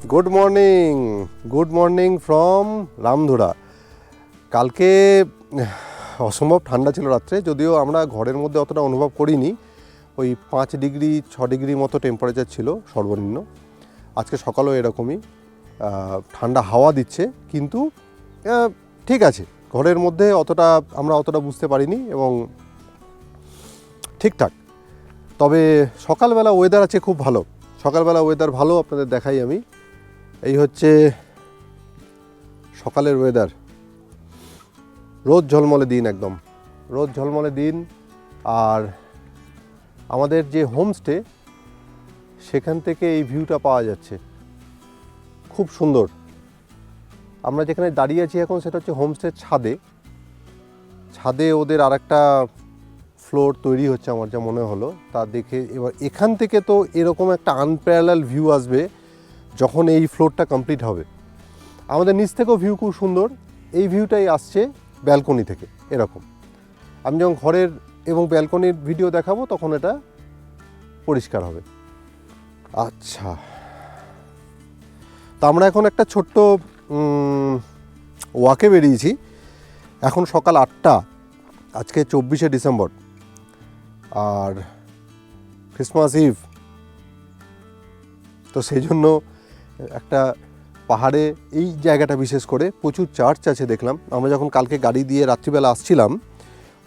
Good morning from Ramdhura. কালকে অসম্ভব ঠান্ডা ছিল রাত্রে, যদিও আমরা ঘরের মধ্যে অতটা অনুভব করিনি। ওই 5 ডিগ্রি 6 ডিগ্রি মতো টেম্পারেচার ছিল সর্বনিম্ন। আজকে সকালেও এরকমই ঠান্ডা হাওয়া দিচ্ছে, কিন্তু ঠিক আছে, ঘরের মধ্যে আমরা অতটা বুঝতে পারিনি এবং ঠিকঠাক। তবে সকালবেলা ওয়েদার আছে খুব ভালো। সকালবেলা ওয়েদার ভালো, আপনাদের দেখাই আমি। এই হচ্ছে সকালের ওয়েদার। রোদ ঝলমলে দিন, একদম রোদ ঝলমলে দিন। আর আমাদের যে হোমস্টে, সেখান থেকে এই ভিউটা পাওয়া যাচ্ছে, খুব সুন্দর। আমরা যেখানে দাঁড়িয়ে আছি এখন, সেটা হচ্ছে হোমস্টের ছাদে ওদের আর একটা ফ্লোর তৈরি হচ্ছে আমার যা মনে হলো তা দেখে। এবার এখান থেকে তো এরকম একটা আনপ্যারালাল ভিউ আসবে যখন এই ফ্লোরটা কমপ্লিট হবে। আমাদের নিচ থেকেও ভিউ খুব সুন্দর। এই ভিউটাই আসছে ব্যালকনি থেকে এরকম। আমি যখন ঘরের এবং ব্যালকনির ভিডিও দেখাবো তখন এটা পরিষ্কার হবে। আচ্ছা, তা আমরা এখন একটা ছোট্ট ওয়াকে বেরিয়েছি। এখন সকাল 8টা, আজকে 24শে ডিসেম্বর, আর ক্রিসমাস ইভ। তো সেই জন্য একটা পাহাড়ে, এই জায়গাটা বিশেষ করে প্রচুর চার্চ আছে দেখলাম। আমরা যখন কালকে গাড়ি দিয়ে রাত্রিবেলা আসছিলাম,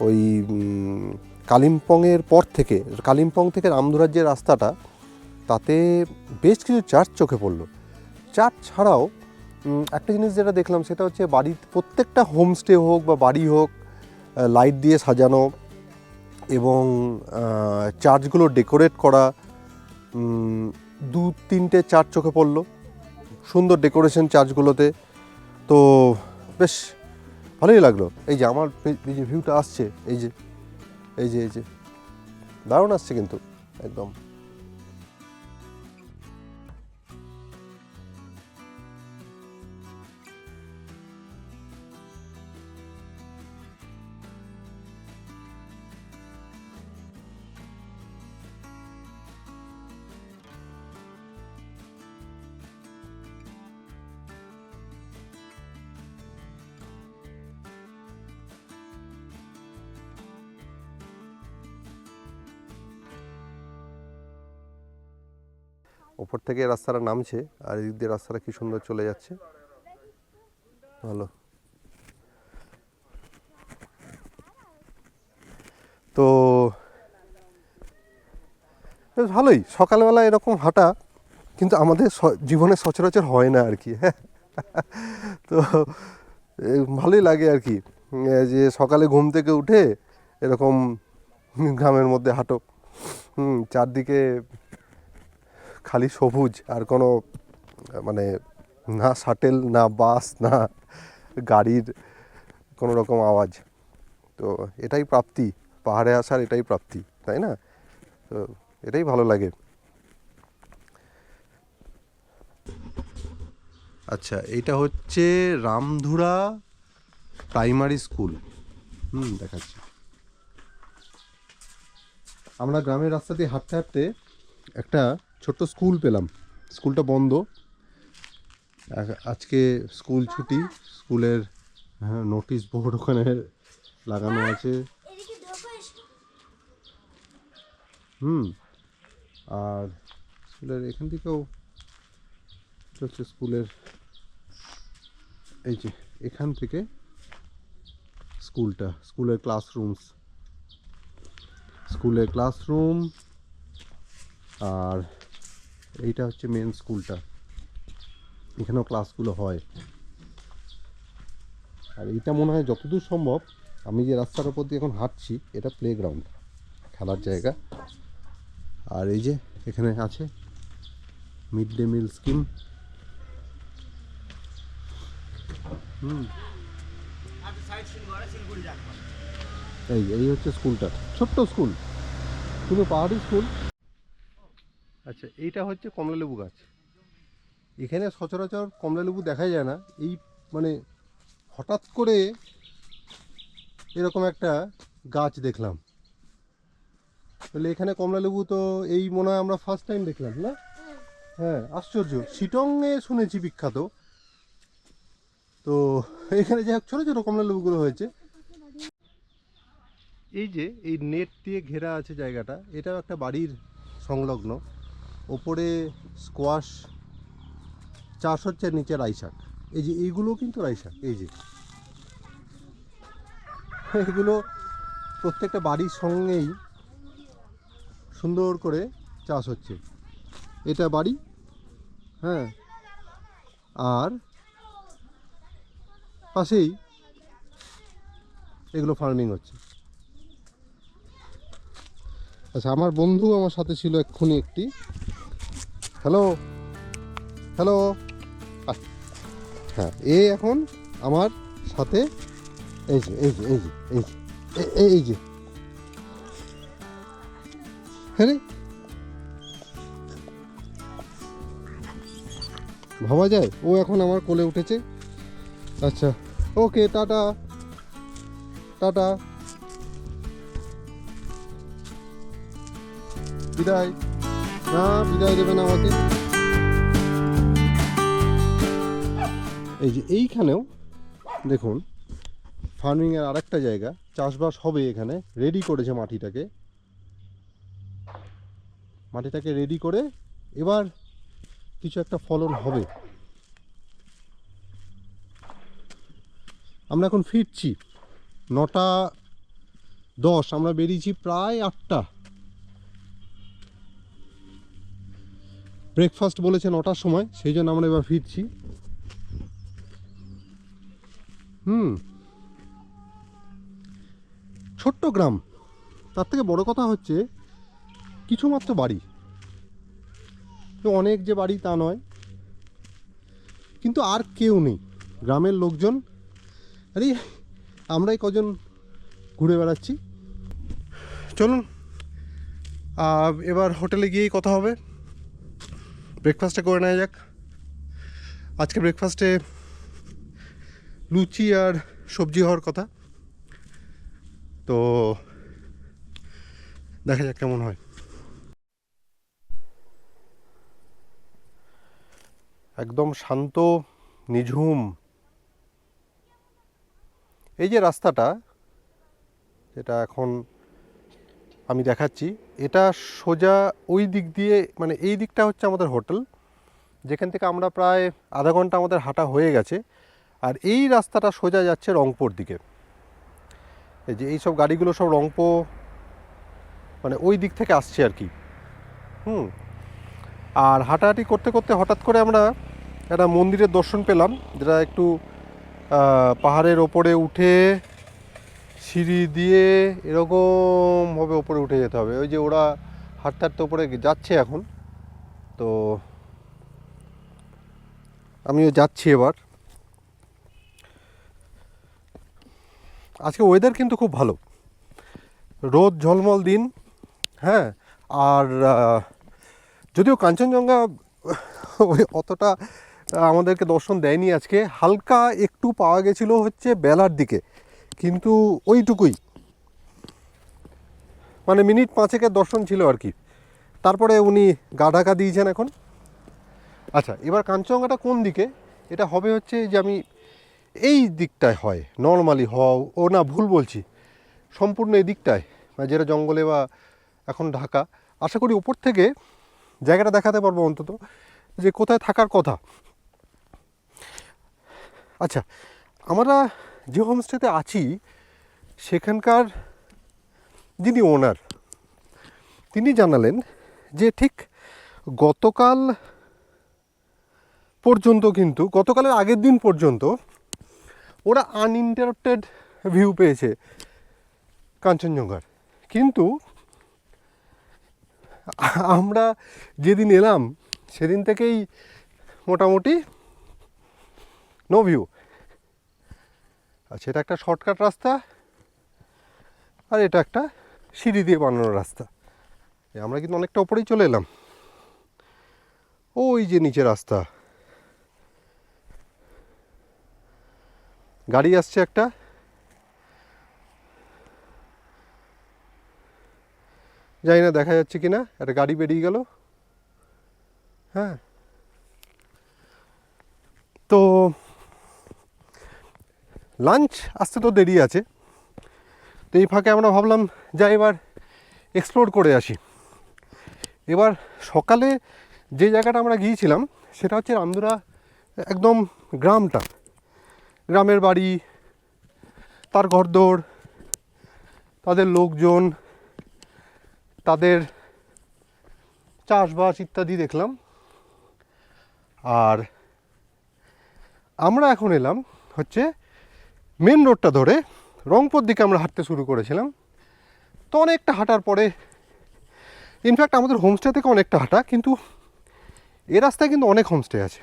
ওই কালিম্পংয়ের পর থেকে, কালিম্পং থেকে রামধুরার যে রাস্তাটা, তাতে বেশ কিছু চার্চ চোখে পড়লো। চার্চ ছাড়াও একটা জিনিস যেটা দেখলাম, সেটা হচ্ছে প্রত্যেকটা হোমস্টে হোক বা বাড়ি হোক, লাইট দিয়ে সাজানো এবং চার্চগুলো ডেকোরেট করা। 2-3টে চার্চ চোখে পড়লো, সুন্দর ডেকোরেশন চার্চগুলোতে। তো বেশ ভালোই লাগলো। এই যে আমার এই যে ভিউটা আসছে, এই যে দারুণ আসছে কিন্তু একদম। ওপর থেকে রাস্তাটা নামছে, আর এদিক দিয়ে রাস্তাটা কি সুন্দর চলে যাচ্ছে, ভালো। তো বেশ ভালোই সকালবেলা এরকম হাঁটা, কিন্তু আমাদের জীবনে সচরাচর হয় না আর কি। হ্যাঁ, তো ভালোই লাগে আর কি, যে সকালে ঘুম থেকে উঠে এরকম গ্রামের মধ্যে হাঁটো। চারদিকে খালি সবুজ, আর কোনো মানে না শাটেল, না বাস, না গাড়ির কোনো রকম আওয়াজ। তো এটাই প্রাপ্তি, পাহাড়ে আসার এটাই প্রাপ্তি, তাই না? তো এটাই ভালো লাগে। আচ্ছা, এইটা হচ্ছে রামধুরা প্রাইমারি স্কুল। দেখাচ্ছি। আমরা গ্রামের রাস্তা দিয়ে হাঁটতে হাঁটতে একটা ছোট্ট স্কুল পেলাম। স্কুলটা বন্ধ আজকে, স্কুল ছুটি। স্কুলের নোটিশ বোর্ড ওখানে লাগানো আছে। আর স্কুলের এখান থেকেও হচ্ছে স্কুলের, এই যে এখান থেকে স্কুলের ক্লাসরুম। আর এইটা হচ্ছে মেন স্কুলটা, এখানেও ক্লাসগুলো হয়। আর এইটা মনে হয় যতদূর সম্ভব, আমি যে রাস্তার উপর দিয়ে এখন হাঁটছি, এটা প্লেগ্রাউন্ড, খেলার জায়গা। আর এই যে এখানে আছে মিড ডে মিল স্কিম। এই হচ্ছে স্কুলটা, ছোট্ট স্কুল, শুধু পাহাড়ি স্কুল। আচ্ছা, এইটা হচ্ছে কমলালেবু গাছ। এখানে সচরাচর কমলালেবু দেখা যায় না। এই মানে হঠাৎ করে এরকম একটা গাছ দেখলাম। তাহলে এখানে কমলালেবু তো এই মনে হয় আমরা ফার্স্ট টাইম দেখলাম, না? হ্যাঁ, আশ্চর্য। শিটংয়ে শুনেছি বিখ্যাত, তো এখানে যাই হোক ছোটো ছোটো কমলা লেবুগুলো হয়েছে। এই যে এই নেট দিয়ে ঘেরা আছে জায়গাটা, এটাও একটা বাড়ির সংলগ্ন। ওপরে স্কোয়াশ চাষ হচ্ছে, নিচে রাই শাক। এই যে এইগুলো কিন্তু রাই শাক, এই যে এগুলো প্রত্যেকটা বাড়ির সঙ্গেই সুন্দর করে চাষ হচ্ছে। এটা বাড়ি, হ্যাঁ, আর পাশেই এগুলো ফার্মিং হচ্ছে। আচ্ছা, আমার বন্ধু আমার সাথে ছিল এক্ষুনি একটি। Hello, hello. হ্যাঁ, এ এখন আমার সাথে, এই যে এই যে এই যে এই যে এই যে, হ্যাঁ রে, ভাবা যায় ও এখন আমার কোলে উঠেছে। আচ্ছা, ওকে, টাটা টাটা, বিদায়। না, বিদায় দেবে না আমাকে। এই যে এইখানেও দেখুন ফার্মিংয়ের আরেকটা জায়গা, চাষবাস হবে এখানে। রেডি করেছে মাটিটাকে রেডি করে এবার কিছু একটা ফলন হবে। আমরা এখন ফিরছি 9:10, আমরা বেরিয়েছি প্রায় 8টা। ব্রেকফাস্ট বলেছে 9টার সময়, সেই জন্য আমরা এবার ফিরছি। ছোট্ট গ্রাম, তার থেকে বড় কথা হচ্ছে কিছু মাত্র বাড়ি। তো অনেক যে বাড়ি তা নয়, কিন্তু আর কেউ নেই গ্রামের লোকজন। আরে আমরাই কজন ঘুরে বেড়াচ্ছি। চলুন এবার হোটেলে গিয়েই কথা হবে। ব্রেকফাস্টটা করে নেওয়া যাক। আজকে ব্রেকফাস্টে লুচি আর সবজি হওয়ার কথা, তো দেখা যাক কেমন হয়। একদম শান্ত, নিঝুম। এই যে রাস্তাটা, যেটা এখন আমি দেখাচ্ছি, এটা সোজা ওই দিক দিয়ে, মানে এই দিকটা হচ্ছে আমাদের হোটেল, যেখান থেকে আমরা প্রায় আধা ঘন্টা আমাদের হাঁটা হয়ে গেছে। আর এই রাস্তাটা সোজা যাচ্ছে রংপুর দিকে। এই যে এইসব গাড়িগুলো সব রংপুর, মানে ওই দিক থেকে আসছে আর কি। আর হাঁটাহাঁটি করতে করতে হঠাৎ করে আমরা একটা মন্দিরের দর্শন পেলাম, যেটা একটু পাহাড়ের ওপরে উঠে সিঁড়ি দিয়ে এরকমভাবে ওপরে উঠে যেতে হবে। ওই যে ওরা হাঁটতে হাঁটতে ওপরে যাচ্ছে এখন, তো আমিও যাচ্ছি এবার। আজকে ওয়েদার কিন্তু খুব ভালো, রোদ ঝলমল দিন। হ্যাঁ, আর যদিও কাঞ্চনজঙ্ঘা ওই অতটা আমাদেরকে দর্শন দেয়নি আজকে, হালকা একটু পাওয়া গেছিলো হচ্ছে বেলার দিকে, কিন্তু ওইটুকুই, মানে মিনিট 5-এর দর্শন ছিল আর কি। তারপরে উনি গা ঢাকা দিয়েছেন এখন। আচ্ছা, এবার কাঞ্চনজঙ্ঘাটা কোন দিকে, এটা হবে হচ্ছে যে আমি এই দিকটায় হয় নর্মালি হওয়া, ও না ভুল বলছি, সম্পূর্ণ এই দিকটায়, মানে যেটা জঙ্গলে বা এখন ঢাকা। আশা করি ওপর থেকে জায়গাটা দেখাতে পারবো অন্তত, যে কোথায় থাকার কথা। আচ্ছা, আমরা যে হোমস্টেতে আছি সেখানকার যিনি ওনার, তিনি জানালেন যে ঠিক গতকাল পর্যন্ত, কিন্তু গতকালের আগের দিন পর্যন্ত ওরা আনইন্টারাপ্টেড ভিউ পেয়েছে কাঞ্চনজঙ্ঘার। কিন্তু আমরা যেদিন এলাম সেদিন থেকেই মোটামুটি নো ভিউ। আচ্ছা, এটা একটা শর্টকাট রাস্তা, আর এটা একটা সিঁড়ি দিয়ে বানানো রাস্তা। আমরা কিন্তু অনেকটা ওপরেই চলে এলাম। ওই যে নিচে রাস্তা, গাড়ি আসছে একটা, জানি না দেখা যাচ্ছে কিনা, একটা গাড়ি বেরিয়ে গেল। হ্যাঁ, তো লাঞ্চ আসতে তো দেরি আছে, তো এই ফাঁকে আমরা ভাবলাম যা এবার এক্সপ্লোর করে আসি। এবার সকালে যে জায়গাটা আমরা গিয়েছিলাম সেটা হচ্ছে রামদুরা, একদম গ্রামটা, গ্রামের বাড়ি, তার ঘরদোর, তাদের লোকজন, তাদের চাষবাস ইত্যাদি দেখলাম। আর আমরা এখন এলাম হচ্ছে মেন রোডটা ধরে রংপুর দিকে আমরা হাঁটতে শুরু করেছিলাম। তো অনেকটা হাঁটার পরে, ইনফ্যাক্ট আমাদের হোমস্টে থেকে অনেকটা হাঁটা, কিন্তু এ রাস্তায় কিন্তু অনেক হোমস্টে আছে।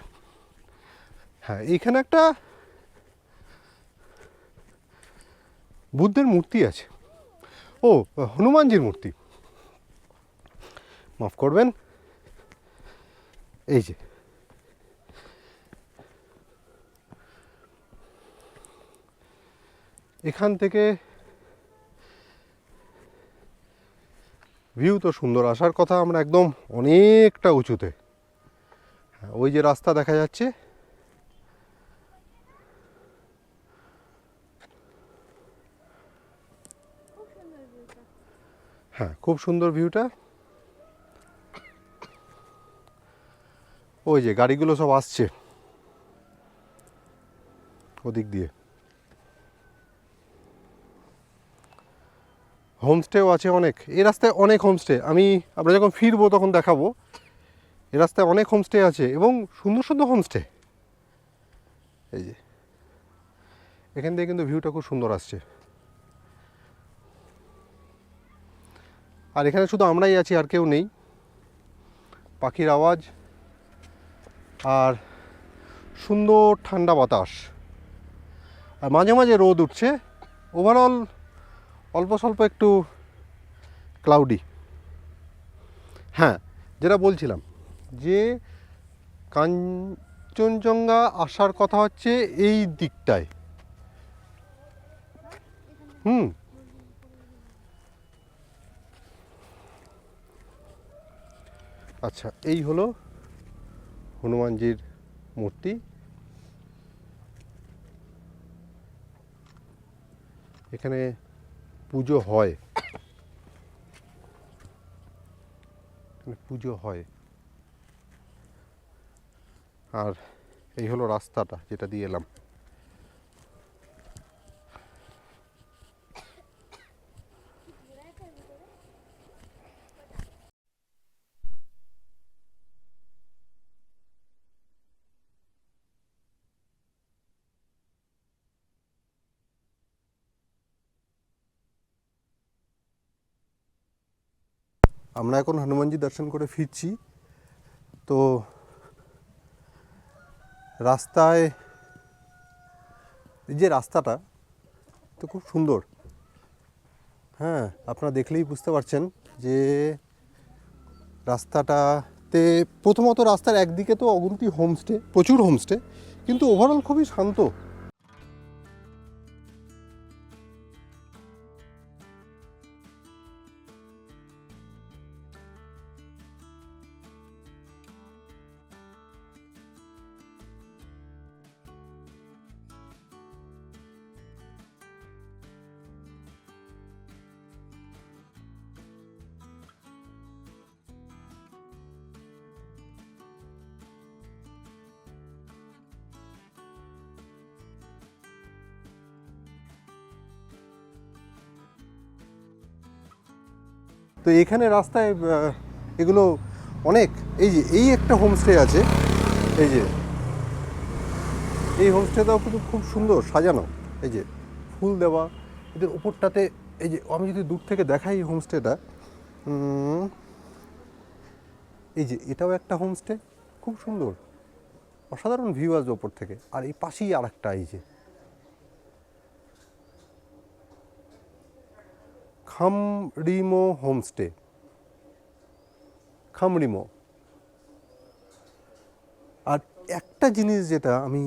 হ্যাঁ, এইখানে একটা বুদ্ধের মূর্তি আছে, ও হনুমানজির মূর্তি, মাফ করবেন। এই যে এখান থেকে ভিউ তো সুন্দর, আসার কথা আমরা একদম অনেকটা উঁচুতে। হ্যাঁ, ওই যে রাস্তা দেখা যাচ্ছে, হ্যাঁ খুব সুন্দর ভিউটা। ওই যে গাড়িগুলো সব আসছে ওদিক দিয়ে। হোমস্টেও আছে অনেক, এই রাস্তায় অনেক হোমস্টে, আমরা যখন ফিরবো তখন দেখাবো। এই রাস্তায় অনেক হোমস্টে আছে এবং সুন্দর সুন্দর হোমস্টে। এই যে এখান থেকে কিন্তু ভিউটা খুব সুন্দর আসছে। আর এখানে শুধু আমরাই আছি, আর কেউ নেই। পাখির আওয়াজ আর সুন্দর ঠান্ডা বাতাস, আর মাঝে মাঝে রোদ উঠছে। ওভারঅল অল্প স্বল্প একটু ক্লাউডি। হ্যাঁ, যেটা বলছিলাম যে কাঞ্চনজঙ্ঘা আসার কথা হচ্ছে এই দিকটায়। আচ্ছা, এই হলো হনুমানজির মূর্তি। এখানে পুজো হয়, আর এই হলো রাস্তাটা যেটা দিয়ে এলাম। আমরা এখন হনুমানজি দর্শন করে ফিরছি। তো রাস্তায়, যে রাস্তাটা তো খুব সুন্দর। হ্যাঁ, আপনারা দেখলেই বুঝতে পারছেন যে রাস্তাটাতে প্রথমত রাস্তার একদিকে তো অগুন্তি হোমস্টে, প্রচুর হোমস্টে, কিন্তু ওভারঅল খুবই শান্ত। তো এখানে রাস্তায় এগুলো অনেক, এই যে এই একটা হোমস্টে আছে, এই যে এই হোমস্টেটাও কিন্তু খুব সুন্দর সাজানো, এই যে ফুল দেওয়া এদের ওপরটাতে। এই যে আমি যদি দূর থেকে দেখাই এই হোমস্টেটা, এই যে এটাও একটা হোমস্টে, খুব সুন্দর, অসাধারণ ভিউ আসবে ওপর থেকে। আর এই পাশেই আর একটা, এই যে খামরিমো হোমস্টে, খামরিমো। আর একটা জিনিস যেটা আমি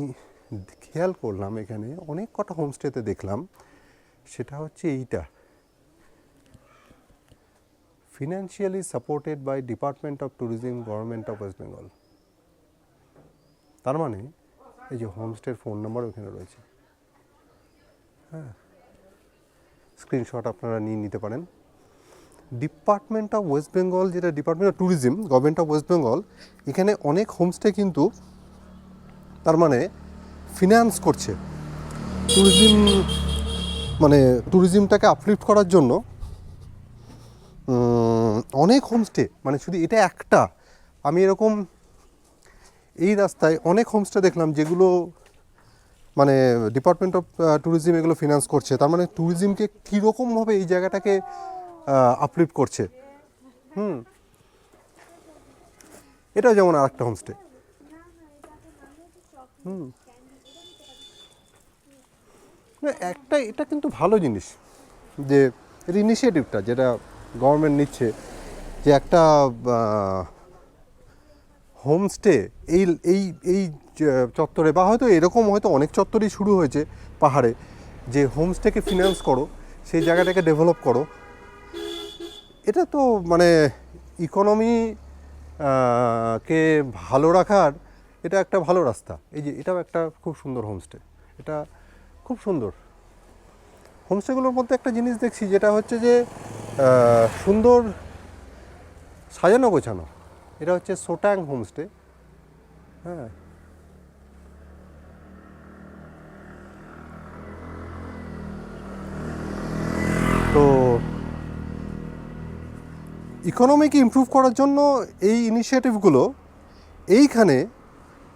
খেয়াল করলাম, এখানে অনেক কটা হোমস্টেতে দেখলাম, সেটা হচ্ছে এইটা, financially supported by department of tourism, government of West Bengal. তার মানে এই যে হোমস্টের ফোন নাম্বার ওখানে রয়েছে, হ্যাঁ, স্ক্রিনশট আপনারা নিয়ে নিতে পারেন। ডিপার্টমেন্ট অফ ওয়েস্ট বেঙ্গল, যেটা department of tourism, government of West Bengal, এখানে অনেক হোমস্টে কিন্তু তার মানে ফিনান্স করছে ট্যুরিজম, মানে ট্যুরিজমটাকে আপলিফ্ট করার জন্য অনেক হোমস্টে, মানে শুধু এটা একটা, আমি এরকম এই রাস্তায় অনেক হোমস্টে দেখলাম যেগুলো মানে ডিপার্টমেন্ট অফ ট্যুরিজম এগুলো ফিনান্স করছে। তার মানে ট্যুরিজমকে কীরকমভাবে এই জায়গাটাকে আপলিফ্ট করছে। এটাও যেমন আর একটা হোমস্টে। একটা এটা কিন্তু ভালো জিনিস যে এর ইনিশিয়েটিভটা যেটা গভর্নমেন্ট নিচ্ছে, যে একটা হোমস্টে এই এই এই চত্বরে, বা হয়তো এরকম হয়তো অনেক চত্বরেই শুরু হয়েছে পাহাড়ে, যে হোমস্টেকে ফিনান্স করো, সেই জায়গাটাকে ডেভেলপ করো। এটা তো মানে ইকোনমি কে ভালো রাখার এটা একটা ভালো রাস্তা। এই যে এটাও একটা খুব সুন্দর হোমস্টে, এটা খুব সুন্দর। হোমস্টেগুলোর মধ্যে একটা জিনিস দেখছি যেটা হচ্ছে যে সুন্দর সাজানো গোছানো। এটা হচ্ছে সোটাং হোমস্টে, হ্যাঁ, তো ইকোনমিকে ইমপ্রুভ করার জন্য এই ইনিশিয়েটিভগুলো এইখানে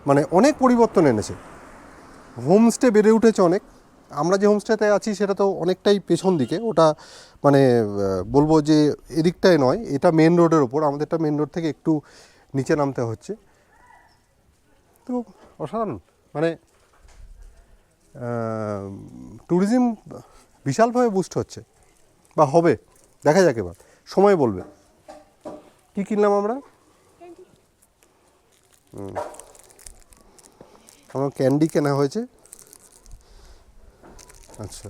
মানে অনেক পরিবর্তন এনেছে। হোমস্টে বেড়ে উঠেছে অনেক। আমরা যে হোমস্টেতে আছি সেটা তো অনেকটাই পেছন দিকে, ওটা মানে বলবো যে এদিকটায় নয়, এটা মেন রোডের ওপর, আমাদেরটা মেন রোড থেকে একটু নিচে নামতে হচ্ছে। তো অসাধারণ, মানে ট্যুরিজম বিশালভাবে বুস্ট হচ্ছে বা হবে, দেখা যাক, এবার সময় বলবে। কি কিনলাম আমরা? আমার ক্যান্ডি কেনা হয়েছে। আচ্ছা,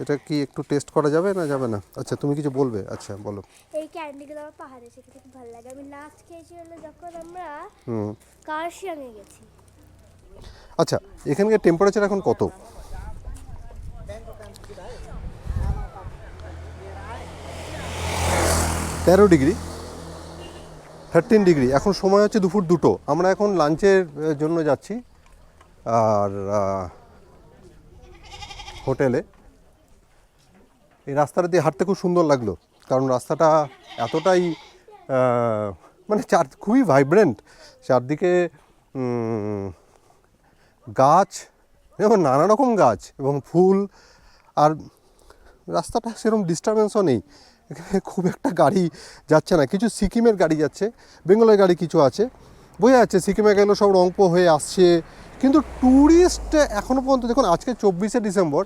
এটা কি একটু টেস্ট করা যাবে না যাবে না? আচ্ছা, তুমি কিছু বলবে? আচ্ছা বলো। এই ক্যান্ডিগুলো আমার পাহাড়ে খেতে খুব ভালো লাগে। আমি লাস্ট খেয়েছি হলো যখন আমরা কার্শিয়াংয়ে গেছি। আচ্ছা, এখানকার টেম্পারেচার এখন কত? 13 ডিগ্রি, 13 ডিগ্রি। এখন সময় হচ্ছে দুপুর 2টো। আমরা এখন লাঞ্চের জন্য যাচ্ছি আর হোটেলে। এই রাস্তাটা দিয়ে হাঁটতে খুব সুন্দর লাগলো, কারণ রাস্তাটা এতটাই মানে খুবই ভাইব্রেন্ট, চারদিকে গাছ এবং নানা রকম গাছ এবং ফুল, আর রাস্তাটা সেরকম ডিস্টারবেন্সও নেই। এখানে খুব একটা গাড়ি যাচ্ছে না, কিছু সিকিমের গাড়ি যাচ্ছে, বেঙ্গলের গাড়ি কিছু আছে, বোঝা যাচ্ছে সিকিমে গেলেও সব রংপো হয়ে আসছে। কিন্তু ট্যুরিস্ট এখনও পর্যন্ত, দেখুন আজকে 24শে ডিসেম্বর,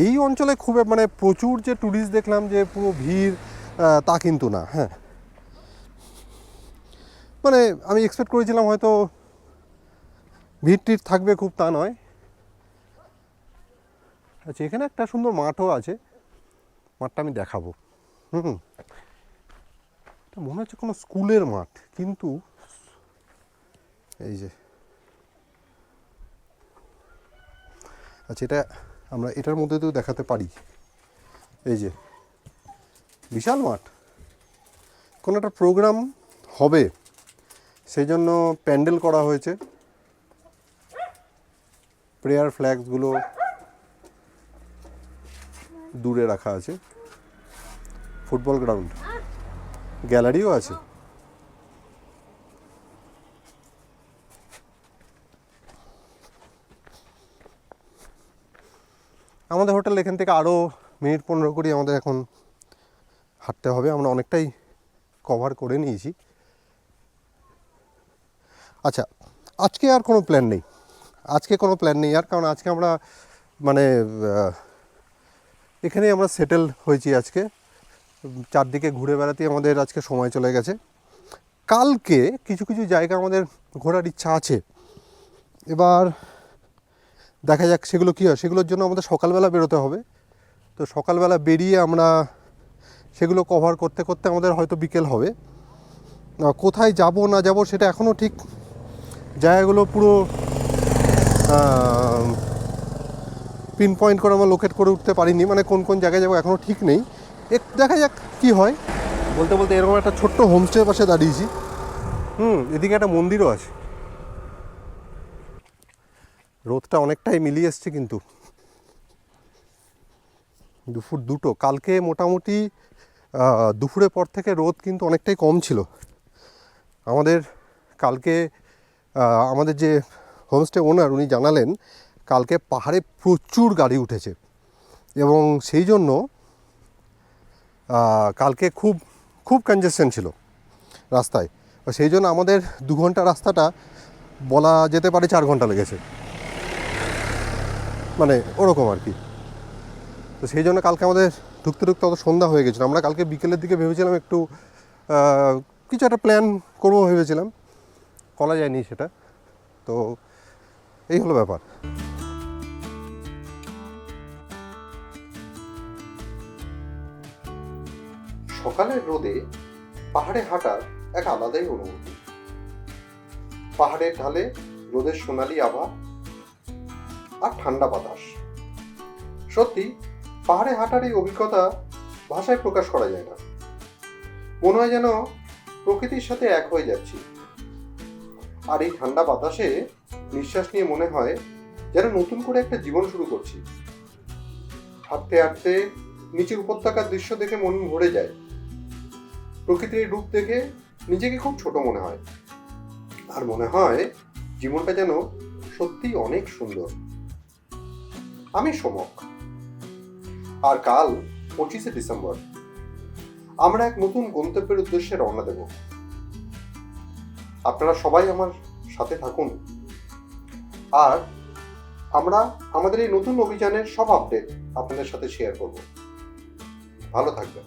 এই অঞ্চলে খুব মানে প্রচুর যে ট্যুরিস্ট দেখলাম যে পুরো ভিড়, তা কিন্তু না। হ্যাঁ, মানে আমি এক্সপেক্ট করেছিলাম হয়তো ভিড় টিড় থাকবে খুব, তা নয়। আচ্ছা, এখানে একটা সুন্দর মাঠও আছে, মাঠটা আমি দেখাবো। এটা মনে হচ্ছে কোনো স্কুলের মাঠ, কিন্তু এই যে, আচ্ছা এটা আমরা এটার মধ্যে তো দেখাতে পারি। এই যে বিশাল মাঠ, কোনো একটা প্রোগ্রাম হবে সেই জন্য প্যান্ডেল করা হয়েছে, প্রেয়ার ফ্ল্যাগসগুলো দূরে রাখা আছে, ফুটবল গ্রাউন্ড, গ্যালারিও আছে। আমাদের হোটেল এখান থেকে আরও মিনিট 15 করে আমাদের এখন হাঁটতে হবে, আমরা অনেকটাই কভার করে নিয়েছি। আচ্ছা, আজকে আর কোনো প্ল্যান নেই, আজকে কোনো প্ল্যান নেই আর, কারণ আজকে আমরা মানে এখানেই আমরা সেটেল হয়েছি। আজকে চারদিকে ঘুরে বেড়াতেই আমাদের আজকে সময় চলে গেছে। কালকে কিছু কিছু জায়গা আমাদের ঘোরার ইচ্ছা আছে, এবার দেখা যাক সেগুলো কী হয়। সেগুলোর জন্য আমাদের সকালবেলা বেরোতে হবে, তো সকালবেলা বেরিয়ে আমরা সেগুলো কভার করতে করতে আমাদের হয়তো বিকেল হবে। কোথায় যাব না যাব সেটা এখনও ঠিক জায়গাগুলো পুরো পিন পয়েন্ট করে আমরা লোকেট করে উঠতে পারিনি, মানে কোন কোন জায়গায় যাবো এখনও ঠিক নেই। দেখা যাক কি হয়। বলতে বলতে এরকম একটা ছোট্ট হোমস্টের পাশে দাঁড়িয়েছি। এদিকে একটা মন্দিরও আছে। রোদটা অনেকটাই মিলিয়ে এসছে কিন্তু, দুপুর 2টো। কালকে মোটামুটি দুপুরের পর থেকে রোদ কিন্তু অনেকটাই কম ছিল। আমাদের কালকে আমাদের যে হোমস্টে ওনার উনি জানালেন কালকে পাহাড়ে প্রচুর গাড়ি উঠেছে এবং সেই জন্য কালকে খুব খুব কনজেশন ছিল রাস্তায়। সেই জন্য আমাদের 2 ঘন্টা রাস্তাটা বলা যেতে পারে 4 ঘন্টা লেগেছে, মানে ওরকম আর কি। তো সেই জন্য কালকে আমাদের ঢুকতে ঢুকতে অত সন্ধ্যা হয়ে গেছিলো। আমরা কালকে বিকেলের দিকে ভেবেছিলাম একটু কিছু একটা প্ল্যান করবো ভেবেছিলাম, করা যায়নি সেটা। তো এই হলো ব্যাপার। সকালের রোদে পাহাড়ে হাঁটার এক আলাদাই অনুভূতি। পাহাড়ের ঢালে রোদের সোনালি আভা আর ঠান্ডা বাতাস। সত্যি পাহাড়ে হাঁটার এই অভিজ্ঞতা ভাষায় প্রকাশ করা যায় না। মনে হয় যেন প্রকৃতির সাথে এক হয়ে যাচ্ছি। আর এই ঠান্ডা বাতাসে নিঃশ্বাস নিয়ে মনে হয় যেন নতুন করে একটা জীবন শুরু করছি। হাঁটতে হাঁটতে নিচের উপত্যকার দৃশ্য দেখে মন ভরে যায়। প্রকৃতির রূপ দেখে নিজেকে খুব ছোট মনে হয়, আর মনে হয় জীবনটা যেন সত্যিই অনেক সুন্দর। আমি সমক, আর কাল 25শে ডিসেম্বর আমরা এক নতুন গন্তব্যের উদ্দেশ্যে রওনা দেব। আপনারা সবাই আমার সাথে থাকুন, আর আমরা আমাদের এই নতুন অভিযানের সব আপডেট আপনাদের সাথে শেয়ার করব। ভালো থাকবেন।